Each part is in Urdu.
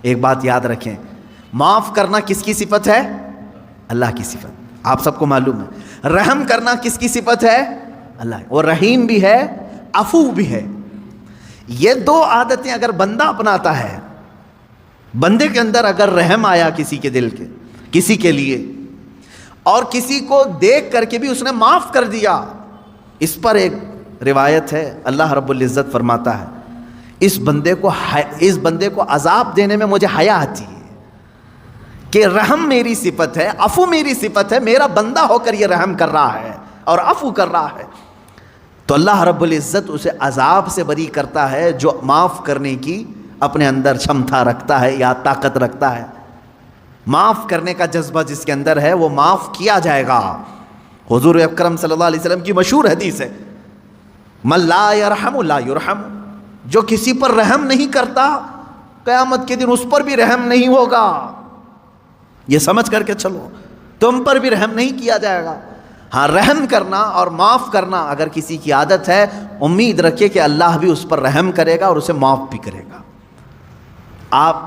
ایک بات یاد رکھیں، معاف کرنا کس کی صفت ہے؟ اللہ کی صفت، آپ سب کو معلوم ہے۔ رحم کرنا کس کی صفت ہے؟ اللہ، وہ رحیم بھی ہے، عفو بھی ہے۔ یہ دو عادتیں اگر بندہ اپناتا ہے، بندے کے اندر اگر رحم آیا کسی کے دل کے، کسی کے لیے، اور کسی کو دیکھ کر کے بھی اس نے معاف کر دیا، اس پر ایک روایت ہے، اللہ رب العزت فرماتا ہے اس بندے کو عذاب دینے میں مجھے حیا آتی ہے کہ رحم میری صفت ہے، عفو میری صفت ہے، میرا بندہ ہو کر یہ رحم کر رہا ہے اور عفو کر رہا ہے، تو اللہ رب العزت اسے عذاب سے بری کرتا ہے جو معاف کرنے کی اپنے اندر چھمتا رکھتا ہے یا طاقت رکھتا ہے۔ معاف کرنے کا جذبہ جس کے اندر ہے وہ معاف کیا جائے گا۔ حضور اکرم صلی اللہ علیہ وسلم کی مشہور حدیث ہے، من لا یرحم لا یرحم، جو کسی پر رحم نہیں کرتا قیامت کے دن اس پر بھی رحم نہیں ہوگا۔ یہ سمجھ کر کے چلو، تم پر بھی رحم نہیں کیا جائے گا۔ ہاں، رحم کرنا اور معاف کرنا اگر کسی کی عادت ہے، امید رکھیے کہ اللہ بھی اس پر رحم کرے گا اور اسے معاف بھی کرے گا۔ آپ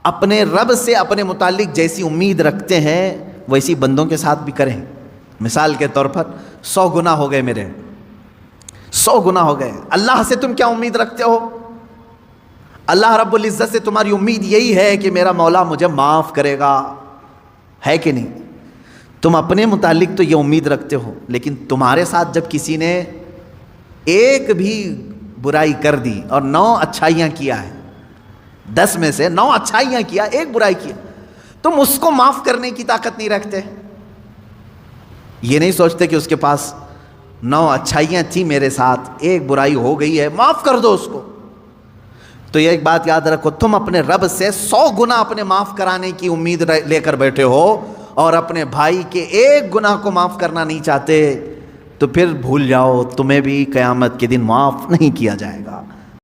اپنے رب سے اپنے متعلق جیسی امید رکھتے ہیں ویسی بندوں کے ساتھ بھی کریں۔ مثال کے طور پر 100 گناہ ہو گئے میرے، 100 گناہ ہو گئے، اللہ سے تم کیا امید رکھتے ہو؟ اللہ رب العزت سے تمہاری امید یہی ہے کہ میرا مولا مجھے معاف کرے گا، ہے کہ نہیں؟ تم اپنے متعلق تو یہ امید رکھتے ہو، لیکن تمہارے ساتھ جب کسی نے ایک بھی برائی کر دی اور 9 اچھائیاں کیا ہے، 10 میں سے 9 اچھائیاں کیا، ایک برائی کیا، تم اس کو معاف کرنے کی طاقت نہیں رکھتے؟ یہ نہیں سوچتے کہ اس کے پاس 9 اچھائیاں تھیں میرے ساتھ، ایک برائی ہو گئی ہے، معاف کر دو اس کو۔ تو یہ ایک بات یاد رکھو، تم اپنے رب سے 100 گناہ اپنے معاف کرانے کی امید لے کر بیٹھے ہو اور اپنے بھائی کے ایک گناہ کو معاف کرنا نہیں چاہتے، تو پھر بھول جاؤ، تمہیں بھی قیامت کے دن معاف نہیں کیا جائے گا۔